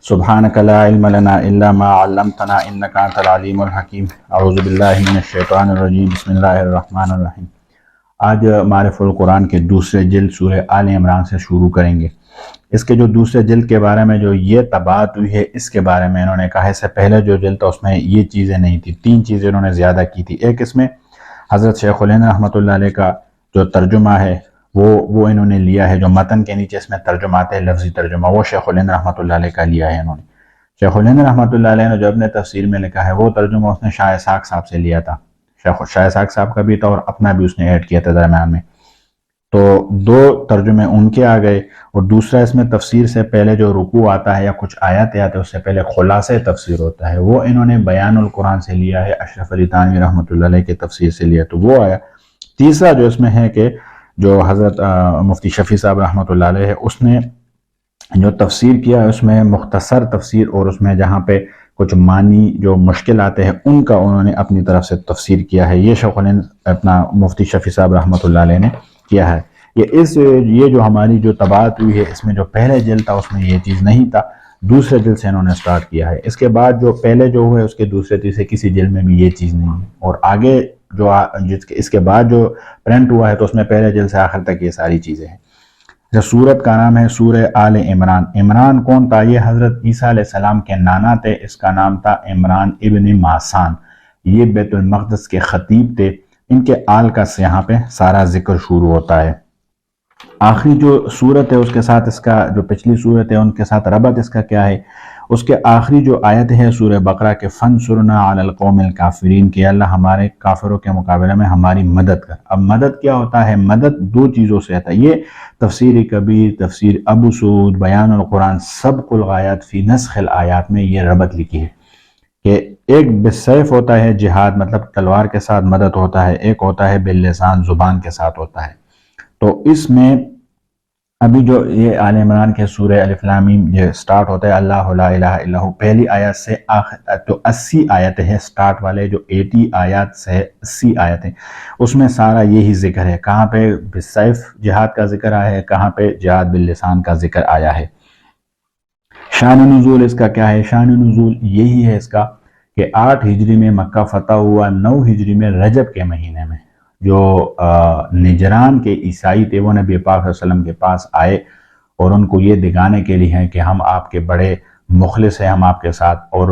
سبحانک لا علم لنا الا ما علمتنا انک انت العلیم الحکیم اعوذ باللہ من الشیطان الرجیم بسم اللہ الرحمن الرحیم۔ آج معرف القرآن کے دوسرے جلد سورہ آل عمران سے شروع کریں گے۔ اس کے جو دوسرے جلد کے بارے میں جو یہ طباعت ہوئی ہے اس کے بارے میں انہوں نے کہا ہے، اس سے پہلے جو جلد تھا اس میں یہ چیزیں نہیں تھی، تین چیزیں انہوں نے زیادہ کی تھی۔ ایک اس میں حضرت شیخ الہند رحمۃ اللہ علیہ کا جو ترجمہ ہے وہ انہوں نے لیا ہے، جو متن کے نیچے اس میں ترجمہ آتے ہیں لفظی ترجمہ، وہ شیخ الہند رحمۃ اللہ علیہ کا لیا ہے انہوں نے۔ شیخ الہند رحمۃ اللہ علیہ نے جو اپنے تفسیر میں لکھا ہے وہ ترجمہ اس نے شاہ اسحاق صاحب سے لیا تھا، شاہ اسحاق صاحب کا بھی تھا اور اپنا بھی اس نے ایڈ کیا تھا درمیان میں، تو دو ترجمے ان کے آ گئے۔ اور دوسرا اس میں تفسیر سے پہلے جو رکوع آتا ہے یا کچھ آیات آتے ہیں اس سے پہلے خلاصہ تفسیر ہوتا ہے، وہ انہوں نے بیان القرآن سے لیا ہے، اشرف علی تھانوی رحمۃ اللہ علیہ کے تفسیر سے لیا، تو وہ آیا۔ تیسرا جو اس میں ہے کہ جو حضرت مفتی شفیع صاحب رحمۃ اللہ علیہ ہے اس نے جو تفسیر کیا ہے اس میں مختصر تفسیر، اور اس میں جہاں پہ کچھ معنی جو مشکل آتے ہیں ان کا انہوں نے اپنی طرف سے تفسیر کیا ہے، یہ شیخ الہند اپنا مفتی شفیع صاحب رحمۃ اللہ علیہ نے کیا ہے۔ یہ جو ہماری جو طباعت ہوئی ہے اس میں جو پہلے جلد تھا اس میں یہ چیز نہیں تھا، دوسرے جلد سے انہوں نے سٹارٹ کیا ہے۔ اس کے بعد جو پہلے جو ہوئے اس کے دوسرے تیسرے کسی جلد میں بھی یہ چیز نہیں ہے، اور آگے جو اس کے بعد جو پرنٹ ہوا ہے تو اس میں پہلے جلد سے آخر تک یہ ساری چیزیں ہیں۔ سورت کا نام ہے سورہ آل عمران۔ عمران کون تھا؟ یہ حضرت عیسیٰ علیہ السلام کے نانا تھے، اس کا نام تھا عمران ابن ماسان، یہ بیت المقدس کے خطیب تھے، ان کے آل کا سے یہاں پہ سارا ذکر شروع ہوتا ہے۔ آخری جو صورت ہے اس کے ساتھ اس کا جو پچھلی صورت ہے ان کے ساتھ ربط اس کا کیا ہے، اس کے آخری جو آیت ہے سورہ بقرہ کے فَانْصُرْنَا عَلَى الْقَوْمِ الْكَافِرِينَ کہ اللہ ہمارے کافروں کے مقابلے میں ہماری مدد کر۔ اب مدد کیا ہوتا ہے؟ مدد دو چیزوں سے آتا ہے، یہ تفسیر کبیر، تفسیر ابو سعود، بیان القرآن، سبق الغایات فی نسخ الآیات میں یہ ربط لکھی ہے کہ ایک بالسیف ہوتا ہے جہاد، مطلب تلوار کے ساتھ مدد ہوتا ہے، ایک ہوتا ہے باللسان، زبان کے ساتھ ہوتا ہے۔ تو اس میں ابھی جو یہ آل عمران کے سورہ الف لام میم یہ سٹارٹ ہوتا ہے اللہ لا الہ الا ہو، پہلی آیت سے آخر تو 80 آیتیں ہیں، سٹارٹ والے جو 80 آیات سے 80 آیتیں، اس میں سارا یہی ذکر ہے، کہاں پہ بالسیف جہاد کا ذکر آیا ہے، کہاں پہ جہاد باللسان کا ذکر آیا ہے۔ شان نزول اس کا کیا ہے؟ شان نزول یہی ہے اس کا کہ 8 ہجری میں مکہ فتح ہوا، 9 ہجری میں رجب کے مہینے میں جو نجران کے عیسائی تھے وہ نبی پاک صلی اللہ علیہ وسلم کے پاس آئے اور ان کو یہ دکھانے کے لیے ہیں کہ ہم آپ کے بڑے مخلص ہیں، ہم آپ کے ساتھ، اور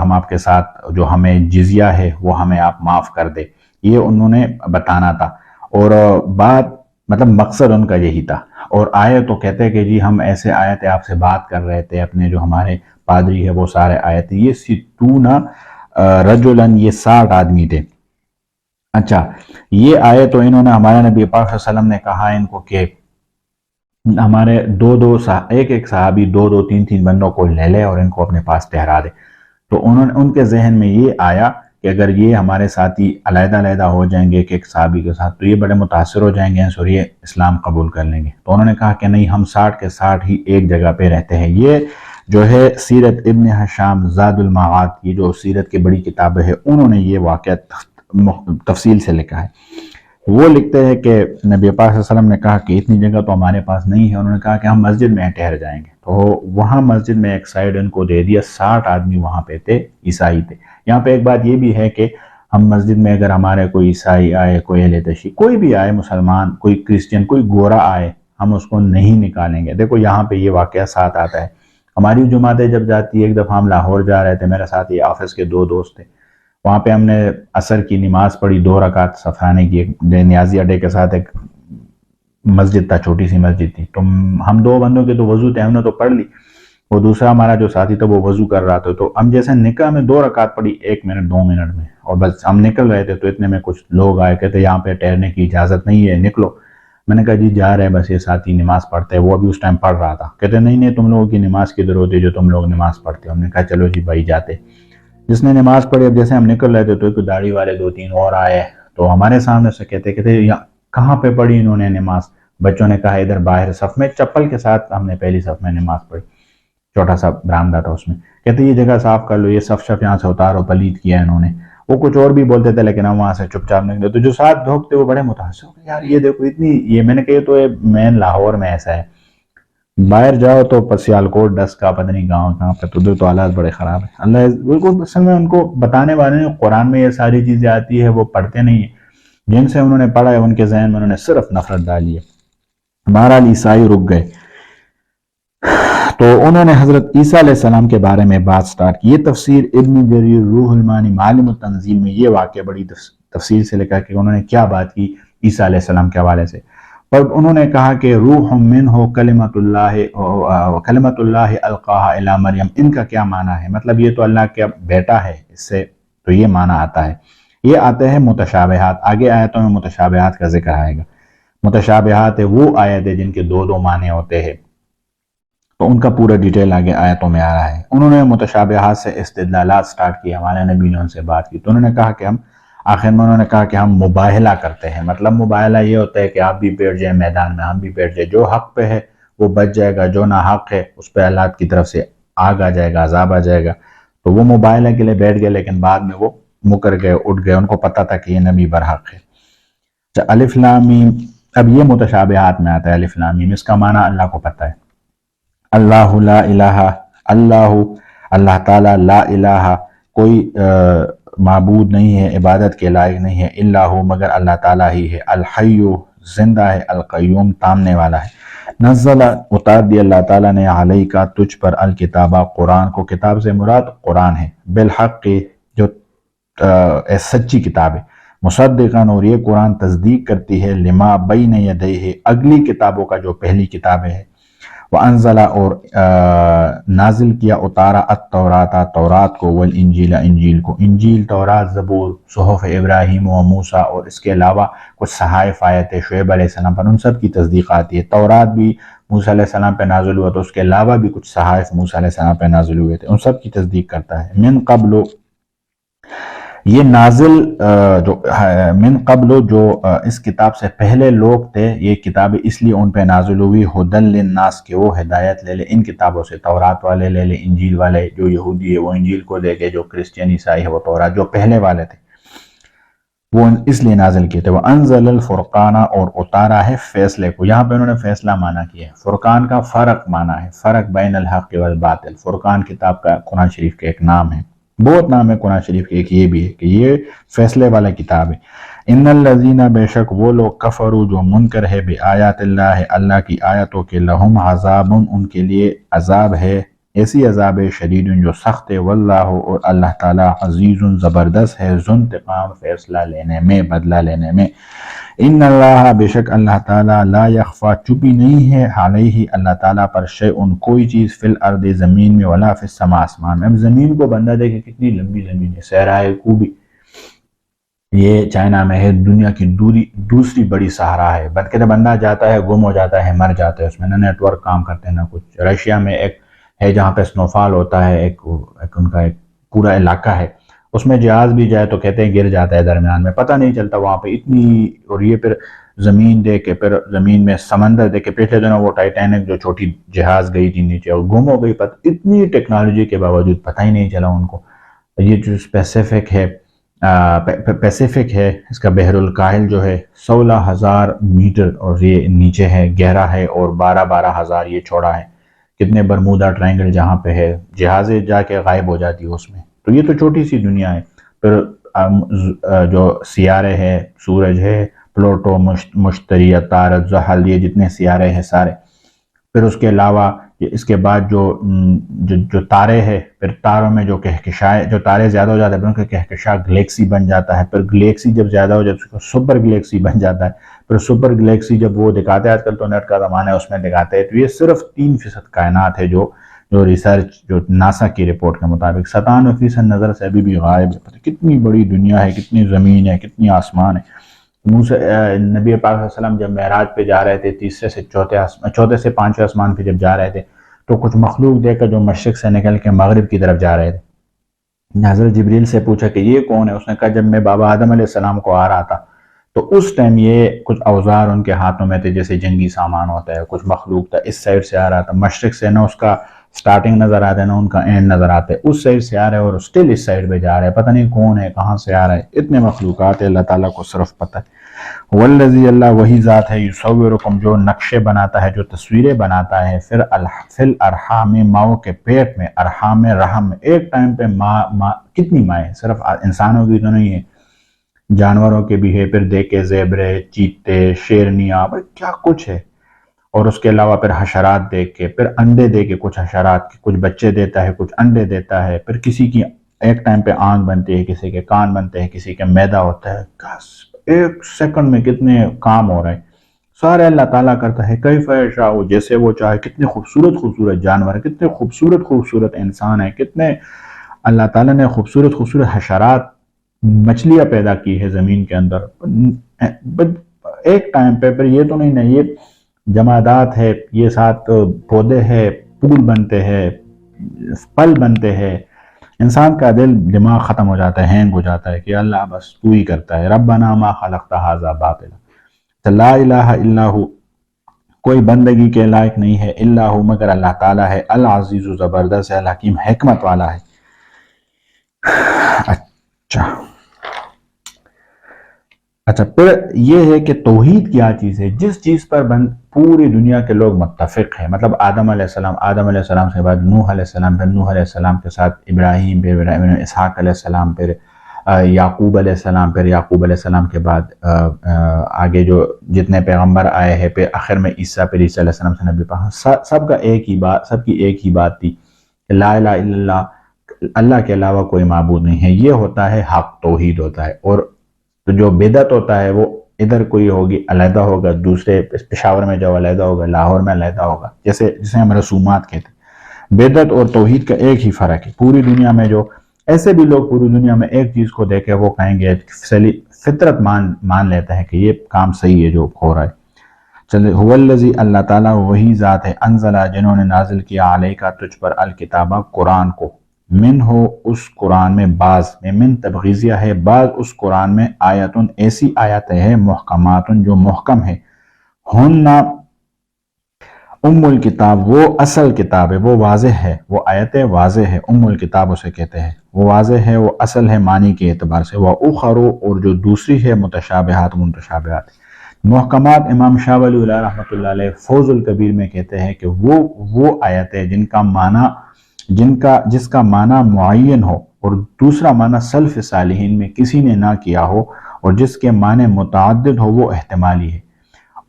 ہم آپ کے ساتھ جو ہمیں جزیہ ہے وہ ہمیں آپ معاف کر دے، یہ انہوں نے بتانا تھا، اور بات مطلب مقصد ان کا یہی تھا۔ اور آئے تو کہتے کہ جی ہم ایسے آئے تھے، آپ سے بات کر رہے تھے، اپنے جو ہمارے پادری ہے وہ سارے آئے تھے، یہ 60 رجلاً، یہ 60 آدمی تھے۔ اچھا یہ آئے تو انہوں نے ہمارے نبی پاک صلی اللہ علیہ وسلم نے کہا ان کو کہ ہمارے ایک صحابی 2-3 بندوں کو لے لے اور ان کو اپنے پاس ٹھہرا دے۔ تو ان کے ذہن میں یہ آیا کہ اگر یہ ہمارے ساتھی علیحدہ ہو جائیں گے ایک صحابی کے ساتھ تو یہ بڑے متاثر ہو جائیں گے اور یہ اسلام قبول کر لیں گے، تو انہوں نے کہا کہ نہیں، ہم 60 کے 60 ہی ایک جگہ پہ رہتے ہیں۔ یہ جو ہے سیرت ابن ہشام زاد المعاد کی جو سیرت کی بڑی کتابیں ہیں انہوں نے یہ واقعہ تفصیل سے لکھا ہے۔ وہ لکھتے ہیں کہ نبی پاک صلی اللہ علیہ وسلم نے کہا کہ اتنی جگہ تو ہمارے پاس نہیں ہے، انہوں نے کہا کہ ہم مسجد میں ٹھہر جائیں گے، تو وہاں مسجد میں ایک سائیڈ ان کو دے دیا، 60 آدمی وہاں پہ تھے، عیسائی تھے۔ یہاں پہ ایک بات یہ بھی ہے کہ ہم مسجد میں اگر ہمارے کوئی عیسائی آئے، کوئی اہل تشیع، کوئی بھی آئے، مسلمان، کوئی کرسچن، کوئی گورا آئے، ہم اس کو نہیں نکالیں گے۔ دیکھو یہاں پہ یہ واقعہ ساتھ آتا ہے، ہماری جماعتیں جب جاتی ہے، ایک دفعہ ہم لاہور جا رہے تھے، میرے ساتھ یہ آفس کے 2 دوست تھے، وہاں پہ ہم نے عصر کی نماز پڑھی، 2 رکعت صفانے کی، ایک نیازی اڈے کے ساتھ ایک مسجد تھا، چھوٹی سی مسجد تھی، تو ہم 2 بندوں کے تو وضو تھے، ہم نے تو پڑھ لی، وہ دوسرا ہمارا جو ساتھی تھا وہ وضو کر رہا تھا، تو ہم جیسے نکلا، میں 2 رکعت پڑھی 1 منٹ 2 منٹ میں، اور بس ہم نکل رہے تھے تو اتنے میں کچھ لوگ آئے، کہتے یہاں پہ ٹھہرنے کی اجازت نہیں ہے، نکلو۔ میں نے کہا جی جا رہے ہیں، بس یہ ساتھی نماز پڑھتے ہیں، وہ ابھی اس ٹائم پڑھ رہا تھا، کہتے نہیں تم لوگوں کی نماز کی ضرورت ہے جو تم لوگ نماز پڑھتے ہو۔ ہم نے کہا چلو جی بھائی جاتے۔ جس نے نماز پڑھی، اب جیسے ہم نکل رہے تھے تو ایک داڑھی والے 2-3 اور آئے، تو ہمارے سامنے سے کہتے کہاں پہ پڑھی انہوں نے نماز؟ بچوں نے کہا ادھر باہر صف میں، چپل کے ساتھ ہم نے پہلی صف میں نماز پڑھی، چھوٹا سا برآمدہ تھا اس میں۔ کہتے یہ جگہ صاف کر لو، یہ صف یہاں سے اتارو، پلید کیا انہوں نے۔ وہ کچھ اور بھی بولتے تھے لیکن ہم وہاں سے چپ چاپ نکلے، تو جو ساتھ لوگ تھے وہ بڑے متاثر ہو گئے، یار یہ دیکھو اتنی، یہ میں نے کہا تو مین لاہور میں ایسا ہے، باہر جاؤ تو سیالکوٹ ڈس کا پتہ نہیں کہاں پہ، تو ادھر تو حالات بڑے خراب ہیں۔ اللہ بالکل اصل میں ان کو بتانے والے نے قرآن میں یہ ساری چیزیں آتی ہے، وہ پڑھتے نہیں ہیں، جن سے انہوں نے پڑھا ہے ان کے ذہن میں انہوں نے صرف نفرت ڈالی ہے۔ بہرحال عیسائی رک گئے، تو انہوں نے حضرت عیسیٰ علیہ السلام کے بارے میں بات سٹارٹ کی۔ یہ تفسیر ابن جریر روح المانی معالم التنزیل میں یہ واقعہ بڑی تفصیل سے لکھا کہ انہوں نے کیا بات کی عیسیٰ علیہ السلام کے حوالے سے۔ پر انہوں نے کہا کہ روح منہ کلمت اللہ القاها الی مریم، ان کا کیا معنی ہے؟ مطلب یہ تو اللہ کا بیٹا ہے، اس سے تو یہ معنی آتا ہے۔ یہ آتے ہیں متشابہات، آگے آیتوں میں متشابہات کا ذکر آئے گا۔ متشابہات وہ آیت ہے جن کے دو معنی ہوتے ہیں، تو ان کا پورا ڈیٹیل آگے آیتوں میں آ رہا ہے۔ انہوں نے متشابہات سے استدلالات سٹارٹ کیے، ہمارے نبی نے ان سے بات کی، تو انہوں نے کہا کہ آخر میں انہوں نے کہا کہ ہم مباہلہ کرتے ہیں۔ مطلب مباہلہ یہ ہوتا ہے کہ آپ بھی بیٹھ جائیں میدان میں، ہم بھی بیٹھ جائیں، جو حق پہ ہے وہ بچ جائے گا، جو ناحق ہے اس پہ اللہ کی طرف سے آگ آ جائے گا، عذاب آ جائے گا۔ تو وہ مباہلہ کے لیے بیٹھ گئے، لیکن بعد میں وہ مکر گئے، اٹھ گئے، ان کو پتہ تھا کہ یہ نبی برحق ہے۔ الف لام میم، اب یہ متشابہات میں آتا ہے الف لام میم، اس کا معنی اللہ کو پتہ ہے۔ اللہ لا الہ، اللہ تعالیٰ، لا الہ، کوئی معبود نہیں ہے، عبادت کے لائق نہیں ہے، الا ہو، مگر اللہ تعالیٰ ہی ہے، الحی، زندہ ہے، القیوم، تامنے والا ہے۔ نزل، اتار دیا اللہ تعالیٰ نے، علیہ کا، تجھ پر، الکتابہ، قرآن کو، کتاب سے مراد قرآن ہے، بالحق، جو سچی کتاب ہے، مصدقاً، اور یہ قرآن تصدیق کرتی ہے، لما بین یدیہ، اگلی کتابوں کا جو پہلی کتابیں ہے، وَأَنزَلَ، اور نازل کیا، اتارا، التورات، تورات کو، والانجیل، انجیل کو، انجیل، تورات، زبور، صحف ابراہیم و موسیٰ، اور اس کے علاوہ کچھ صحائف آئے تھے شعیب علیہ السلام پر، ان سب کی تصدیق آتی ہے۔ تورات بھی موسیٰ علیہ السلام پہ نازل ہوا، تو اس کے علاوہ بھی کچھ صحائف موسیٰ علیہ السلام پہ نازل ہوئے تھے، ان سب کی تصدیق کرتا ہے۔ من قبل، یہ نازل جو من قبل، جو اس کتاب سے پہلے لوگ تھے، یہ کتابیں اس لیے ان پہ نازل ہوئی، ہدی للناس، کہ وہ ہدایت لے لے ان کتابوں سے، تورات والے لے لے، انجیل والے، جو یہودی ہے وہ انجیل کو دے گے، جو کرسچین عیسائی ہے وہ تورات، جو پہلے والے تھے وہ اس لیے نازل کیے تھے۔ وَأَنزَلَ الْفُرْقَانَ، اور اتارا ہے فیصلے کو، یہاں پہ انہوں نے فیصلہ معنی کیا ہے۔ فرقان کا فرق معنی ہے، فرق بین الحق والباطل۔ فرقان کتاب کا قرآن شریف کا ایک نام ہے، بہت نام ہے قرآن شریف کے، ایک یہ بھی ہے کہ یہ فیصلے والا کتاب ہے۔ ان الذین، بے شک وہ لوگ، کفروا، جو منکر ہے، بآیات اللہ، اللہ کی آیتوں کے، لہم عذاب، ان کے لیے عذاب ہے، ایسی عذاب شدید جو سخت ہے، واللہ، اور اللہ تعالیٰ، عزیز، زبردست ہے، ذو انتقام، فیصلہ لینے میں، بدلہ لینے میں۔ ان اللہ، بے شک اللہ تعالیٰ، لا یخفا، چھپی نہیں ہے، علیہ، اللہ تعالیٰ پر، شیء، کوئی چیز، فی الارض، زمین میں، ولا فی السماء، آسمان میں۔ اب زمین کو بندہ دیکھے کتنی لمبی زمین ہے، صحرائے کوبی، یہ چائنا میں ہے، دنیا کی دوسری بڑی صحرا ہے، بندہ جاتا ہے گم ہو جاتا ہے، مر جاتا ہے، اس میں نہ نیٹ ورک کام کرتے ہیں نہ کچھ۔ رشیا میں ایک ہے جہاں پہ سنو فال ہوتا ہے، ایک ان کا ایک پورا علاقہ ہے، اس میں جہاز بھی جائے تو کہتے ہیں گر جاتا ہے درمیان میں، پتہ نہیں چلتا وہاں پہ اتنی، اور یہ پھر زمین دے کے، پھر زمین میں سمندر دے کے، پچھلے دنوں وہ ٹائٹینک جو چھوٹی جہاز گئی تھی نیچے اور گم ہو گئی، اتنی ٹیکنالوجی کے باوجود پتہ ہی نہیں چلا ان کو۔ یہ جو پیسیفک ہے، اس کا بحر الکاہل جو ہے 16,000 میٹر اور یہ نیچے ہے، گہرا ہے، اور 12,000 یہ چوڑا ہے۔ کتنے برمودا ٹرائنگل جہاں پہ ہے، جہازیں جا کے غائب ہو جاتی ہے اس میں۔ تو یہ تو چھوٹی سی دنیا ہے۔ پھر جو سیارے ہیں، سورج ہے، پلوٹو، مشتری، عطارد، زحل، یہ جتنے سیارے ہیں سارے، پھر اس کے علاوہ اس کے بعد جو تارے ہیں، پھر تاروں میں جو کہکشائیں، جو تارے زیادہ ہو جاتے ہیں ان کا کہکشاں گلیکسی بن جاتا ہے، پھر گلیکسی جب زیادہ ہو جاتا ہے سپر گلیکسی بن جاتا ہے، پھر سپر گلیکسی جب وہ دکھاتے ہیں، آج کل تو نیٹ کا زمانہ ہے، اس میں دکھاتے ہیں، تو یہ صرف 3% کائنات ہے جو ریسرچ، جو ناسا کی رپورٹ کے مطابق 97% نظر سے ابھی بھی غائب ہے۔ کتنی بڑی دنیا ہے، کتنی زمین ہے، کتنی آسمان ہے۔ نبی پاک صلی اللہ علیہ وسلم جب معراج پہ جا رہے تھے، تیسرے سے چوتھے سے پانچویں آسمان پہ جب جا رہے تھے، تو کچھ مخلوق دیکھ کر جو مشرق سے نکل کے مغرب کی طرف جا رہے تھے۔ حضرت جبریل سے پوچھا کہ یہ کون ہے؟ اس نے کہا جب میں بابا آدم علیہ السلام کو آ رہا تھا تو اس ٹائم یہ کچھ اوزار ان کے ہاتھوں میں تھے، جیسے جنگی سامان ہوتا ہے، کچھ مخلوق تھا، اس سائڈ سے آ رہا تھا، مشرق سے، نہ اس کا سٹارٹنگ نظر آتا ہے نہ ان کا اینڈ نظر آتا ہے، اس سائڈ سے آ رہے ہیں اور سٹل اس سائڈ پہ جا رہے ہیں، پتہ نہیں کون ہے، کہاں سے آ رہے ہیں، اتنے مخلوقات ہیں، اللہ تعالیٰ کو صرف پتہ ہے۔ والذی اللہ وہی ذات ہے یصورکم جو نقشے بناتا ہے، جو تصویریں بناتا ہے، فی الارحام ماؤں کے پیٹ میں، ارحام رحم میں۔ ایک ٹائم پہ ماں کتنی مائیں، صرف انسانوں کی تو نہیں ہے، جانوروں کے بھی ہے، پھر دیکھے زیبرے، چیتے، شیرنیاں، کیا کچھ ہے، اور اس کے علاوہ پھر حشرات دیکھ کے، پھر انڈے دے کے، کچھ حشرات کے کچھ بچے دیتا ہے، کچھ انڈے دیتا ہے، پھر کسی کی ایک ٹائم پہ آنکھ بنتی ہے، کسی کے کان بنتے ہیں، کسی کے میدا ہوتا ہے، ایک سیکنڈ میں کتنے کام ہو رہے ہیں، سارے اللہ تعالیٰ کرتا ہے، کیف یشاء، جیسے وہ چاہے۔ کتنے خوبصورت خوبصورت جانور ہیں، کتنے خوبصورت خوبصورت انسان ہیں، کتنے اللہ تعالیٰ نے خوبصورت خوبصورت حشرات، مچھلیاں پیدا کی ہے زمین کے اندر، ایک ٹائم پہ۔ پھر یہ تو نہیں یہ جمادات ہے، یہ ساتھ پودے ہیں، پھول بنتے ہیں، پھل بنتے ہیں، انسان کا دل دماغ ختم ہو جاتا ہے، ہینگ ہو جاتا ہے کہ اللہ بس تو ہی کرتا ہے، ربنا ما خلقت ھذا باطلا، لا الہ الا ہو، کوئی بندگی کے لائق نہیں ہے، الا ہو مگر اللہ تعالیٰ ہے، العزیز زبردست ہے، الحکیم حکمت والا ہے۔ اچھا پھر یہ ہے کہ توحید کیا چیز ہے، جس چیز پر پوری دنیا کے لوگ متفق ہیں، مطلب آدم علیہ السلام کے بعد نوح علیہ السلام، پھر نوح علیہ السلام کے ساتھ ابراہیم، پھر ابراہیم اسحاق علیہ السلام، پھر یعقوب علیہ السلام، پھر یعقوب علیہ السلام کے بعد آگے جو جتنے پیغمبر آئے ہیں، پھر آخر میں عیسیٰ، پھر عیسیٰ علیہ السلام سے نبی پاک، سب کا ایک ہی بات، سب کی ایک ہی بات تھی کہ لا الہ الا اللہ، اللہ کے علاوہ کوئی معبود نہیں ہے، یہ ہوتا ہے حق، توحید ہوتا ہے۔ اور تو جو بدعت ہوتا ہے وہ ادھر کوئی ہوگی علیحدہ ہوگا، دوسرے پشاور میں جو علیحدہ ہوگا، لاہور میں علیحدہ ہوگا، جسے ہم رسومات کہتے ہیں۔ بدعت اور توحید کا ایک ہی فرق ہے، پوری دنیا میں جو ایسے بھی لوگ پوری دنیا میں ایک چیز کو دیکھے وہ کہیں گے، فطرت مان لیتا ہے کہ یہ کام صحیح ہے جو ہو رہا ہے۔ چلے، هو الذی، اللہ تعالیٰ وہی ذات ہے، انزلہ جنہوں نے نازل کیا علیکا تجھ پر، الکتابہ قرآن کو، من ہو اس قرآن میں، بعض میں من تبغیضیہ ہے، بعض اس قرآن میں آیتن ایسی آیتیں ہیں، محکماتن جو محکم ہے، ہن ام الکتاب وہ اصل کتاب ہے، وہ واضح ہے، وہ آیتیں واضح ہے، ام الکتاب اسے کہتے ہیں، وہ واضح ہے، وہ اصل ہے معنی کے اعتبار سے، وہ اخرو اور جو دوسری ہے متشابہات، منتشابہات۔ محکمات امام شاہ ولی اللہ رحمۃ اللہ علیہ فوز الکبیر میں کہتے ہیں کہ وہ آیتیں جس کا معنی معین ہو اور دوسرا معنی سلف صالحین میں کسی نے نہ کیا ہو، اور جس کے معنی متعدد ہو، وہ احتمالی ہے۔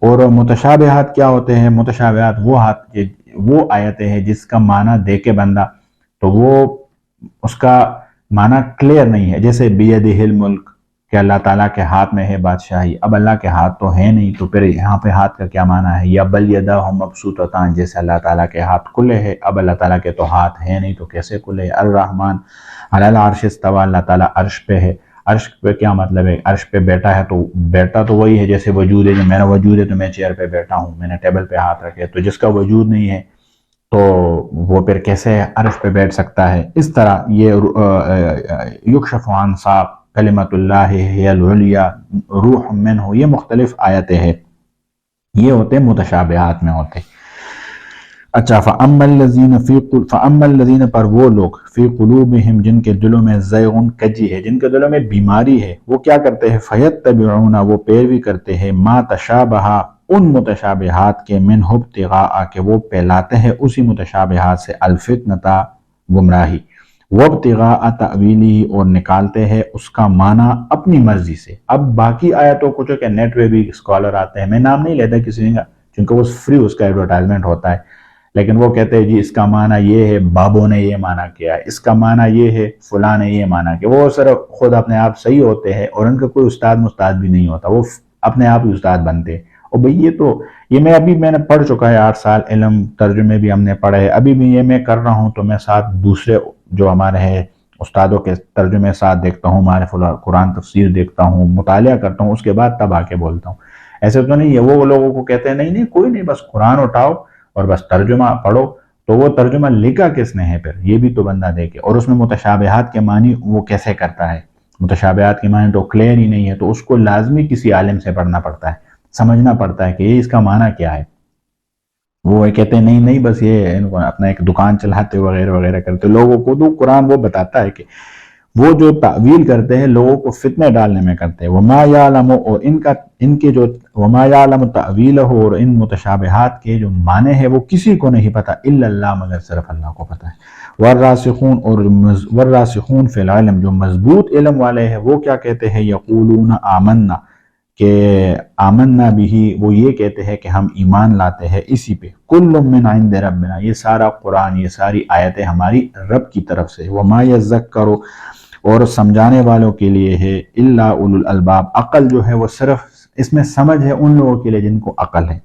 اور متشابہات کیا ہوتے ہیں؟ متشابہات وہ آیتیں ہیں جس کا معنی دیکھے بندہ تو وہ اس کا معنی کلیئر نہیں ہے، جیسے بیدہ الملک کہ اللہ تعالیٰ کے ہاتھ میں ہے بادشاہی، اب اللہ کے ہاتھ تو ہے نہیں، تو پھر یہاں پہ ہاتھ کا کیا معنی ہے؟ یا بل یداہ مبسوطتان، جیسے اللہ تعالیٰ کے ہاتھ کھلے ہیں، اب اللہ تعالیٰ کے تو ہاتھ ہے نہیں تو کیسے کھلے؟ الرحمن علی العرش استویٰ، اللہ تعالیٰ عرش پہ ہے۔ عرش پہ کیا مطلب ہے؟ عرش پہ بیٹھا ہے، تو بیٹھا تو وہی ہے جیسے وجود ہے، جو میرا وجود ہے تو میں چیئر پہ بیٹھا ہوں، میں نے ٹیبل پہ ہاتھ رکھے، تو جس کا وجود نہیں ہے تو وہ پھر کیسے عرش پہ بیٹھ سکتا ہے؟ اس طرح یہ یکشف عن ساق، کلمۃ اللہ ہی العلیٰ، روح منہ، یہ مختلف آیتیں ہیں، یہ ہوتے متشابہات میں ہوتے۔ اچھا، فَأَمَّا الَّذِينَ پر وہ لوگ، فی قلوبہم جن کے دلوں میں زیغ کجی ہے، جن کے دلوں میں بیماری ہے، وہ کیا کرتے ہیں؟ فَيَتَّبِعُونَ وہ پیروی کرتے ہیں، مَا تَشَابَہَ ان متشابہات کے، من ابتغاء کہ وہ پھیلاتے ہیں اسی متشابہات سے، الفتنۃ گمراہی، وابتغاء تأویلہ اور نکالتے ہیں اس کا معنی اپنی مرضی سے۔ اب باقی آیتوں کو جو کہ نیٹ پہ بھی اسکالر آتے ہیں، میں نام نہیں لیتا کسی کا چونکہ وہ فری اس کا ایڈورٹائزمنٹ ہوتا ہے، لیکن وہ کہتے ہیں جی اس کا معنی یہ ہے، بابوں نے یہ معنی کیا ہے، اس کا معنی یہ ہے، فلاں نے یہ معنی کیا۔ وہ صرف خود اپنے آپ صحیح ہوتے ہیں اور ان کا کوئی استاد مستاد بھی نہیں ہوتا، وہ اپنے آپ ہی استاد بنتے ہیں۔ اور بھئی یہ میں نے پڑھ چکا ہے 8 سال، علم ترجمے بھی ہم نے پڑھے ہیں، ابھی بھی یہ میں کر رہا ہوں تو میں ساتھ دوسرے جو ہمارے ہیں استادوں کے ترجمے ساتھ دیکھتا ہوں، معرف القرآن تفسیر دیکھتا ہوں، مطالعہ کرتا ہوں، اس کے بعد تب آ کے بولتا ہوں۔ ایسے تو نہیں ہے وہ لوگوں کو کہتے ہیں نہیں کوئی نہیں، بس قرآن اٹھاؤ اور بس ترجمہ پڑھو، تو وہ ترجمہ لکھا کس نے ہے پھر؟ یہ بھی تو بندہ دیکھے۔ اور اس میں متشابہات کے معنی وہ کیسے کرتا ہے؟ متشابہات کے معنی تو کلیئر ہی نہیں ہے، تو اس کو لازمی کسی عالم سے پڑھنا پڑتا ہے، سمجھنا پڑتا ہے کہ یہ اس کا معنی کیا ہے۔ وہ کہتے ہیں نہیں بس یہ ان کو اپنا ایک دکان چلاتے وغیرہ وغیرہ کرتے، لوگوں کو تو قرآن وہ بتاتا ہے کہ وہ جو تعویل کرتے ہیں لوگوں کو فتنے ڈالنے میں کرتے ہیں۔ وما یعلم، اور ان کے جو وما یعلم تأویلہ اور ان متشابہات کے جو معنی ہے وہ کسی کو نہیں پتہ الا اللہ مگر صرف اللہ کو پتہ ہے۔ والراسخون اور والراسخون فی العلم جو مضبوط علم والے ہیں وہ کیا کہتے ہیں یقولون آمنا کہ آمنا بھی وہ یہ کہتے ہیں کہ ہم ایمان لاتے ہیں اسی پہ کل من عند ربنا یہ سارا قرآن یہ ساری آیتیں ہماری رب کی طرف سے وما یذکر اور سمجھانے والوں کے لیے ہے الا اولو الالباب عقل جو ہے وہ صرف اس میں سمجھ ہے ان لوگوں کے لیے جن کو عقل ہے۔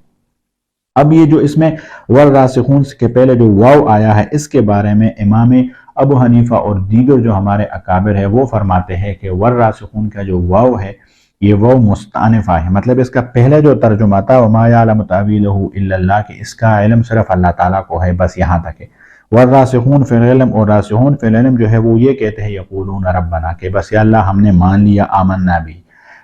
اب یہ جو اس میں والراسخون کے پہلے جو واو آیا ہے اس کے بارے میں امام ابو حنیفہ اور دیگر جو ہمارے اکابر ہے وہ فرماتے ہیں کہ والراسخون کا جو واو ہے یہ واو مستانفہ ہے، مطلب اس کا پہلے جو ترجمہ تھا وما یعلم تأویلہ الا اللہ کہ اس کا علم صرف اللہ تعالیٰ کو ہے، بس یہاں تک ہے۔ والراسخون فی العلم اور راسخون فی العلم جو ہے وہ یہ کہتے ہیں یقولون ربنا کہ بس یا اللہ ہم نے مان لیا آمنا بھی۔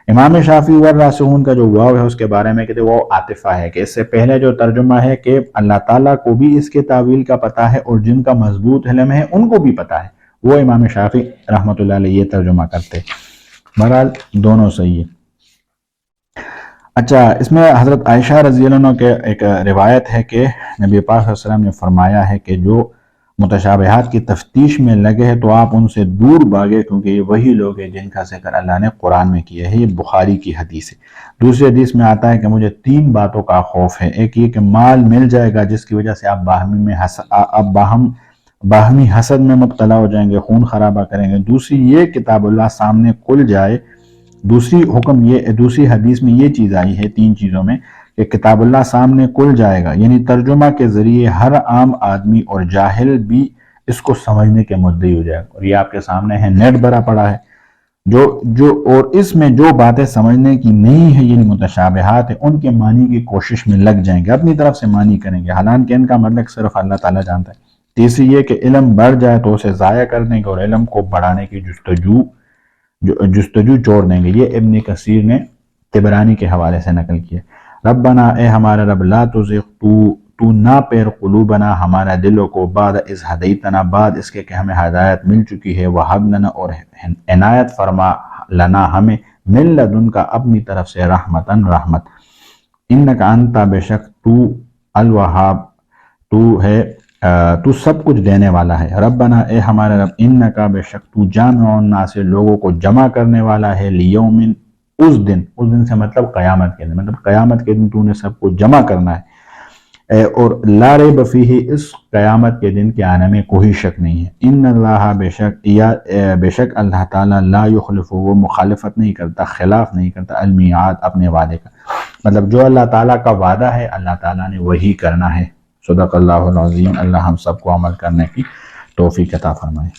امام شافعی والراسخون کا جو واو ہے اس کے بارے میں کہتے ہیں وہ عاطفہ ہے کہ اس سے پہلے جو ترجمہ ہے کہ اللہ تعالیٰ کو بھی اس کے تعویل کا پتہ ہے اور جن کا مضبوط علم ہے ان کو بھی پتہ ہے، وہ امام شافعی رحمۃ اللہ علیہ یہ ترجمہ کرتے۔ بہرحال دونوں صحیح ہے۔ اچھا، اس میں حضرت عائشہ رضی اللہ عنہ کے ایک روایت ہے کہ نبی پاک صلی اللہ علیہ وسلم نے فرمایا ہے کہ جو متشابہات کی تفتیش میں لگے ہیں تو آپ ان سے دور بھاگے کیونکہ یہ وہی لوگ ہیں جن کا ذکر اللہ نے قرآن میں کیا ہے۔ یہ بخاری کی حدیث ہے۔ دوسری حدیث میں آتا ہے کہ مجھے 3 باتوں کا خوف ہے، ایک یہ کہ مال مل جائے گا جس کی وجہ سے آپ باہمی حسد میں مبتلا ہو جائیں گے، خون خرابہ کریں گے۔ دوسری یہ کتاب اللہ سامنے کھل جائے، دوسری حدیث میں یہ چیز آئی ہے 3 چیزوں میں کہ کتاب اللہ سامنے کھل جائے گا، یعنی ترجمہ کے ذریعے ہر عام آدمی اور جاہل بھی اس کو سمجھنے کے مدعی ہو جائے گا، اور یہ آپ کے سامنے ہے، نیٹ بھرا پڑا ہے اور اس میں جو باتیں سمجھنے کی نہیں ہے یعنی متشابہات ہیں ان کے معنی کی کوشش میں لگ جائیں گے، اپنی طرف سے معنی کریں گے، حالانکہ ان کا مطلب صرف اللہ تعالیٰ جانتا ہے۔ تیسری یہ کہ علم بڑھ جائے تو اسے ضائع کر دیں گے اور علم کو بڑھانے کی جستجو چھوڑ دیں گے۔ یہ ابن کثیر نے طبرانی کے حوالے سے نقل کیا۔ ربنا اے ہمارا رب لا تزغ تو نہ پیر قلوبنا ہمارا دلوں کو بعد اذ ہدیتنا بعد اس کے کہ ہمیں ہدایت مل چکی ہے، وہب لنا اور عنایت فرما لنا ہمیں من لدن کا اپنی طرف سے رحمتن رحمت، انکا انتا بے شک تو الوہاب تو سب کچھ دینے والا ہے۔ ربنا اے ہمارا رب انکا بے شک تو جامع الناس لوگوں کو جمع کرنے والا ہے، لیومن اس دن سے مطلب قیامت کے دن، مطلب قیامت کے دن تو نے سب کو جمع کرنا ہے، اور لا ریب فیہ اس قیامت کے دن کے آنے میں کوئی شک نہیں ہے۔ ان اللہ بے شک اللہ تعالیٰ لا یخلف وہ مخالفت نہیں کرتا، خلاف نہیں کرتا، المیعاد اپنے وعدے کا، مطلب جو اللہ تعالیٰ کا وعدہ ہے اللہ تعالیٰ نے وہی کرنا ہے۔ صدق اللہ العظیم۔ اللہ ہم سب کو عمل کرنے کی توفیق عطا فرمائے۔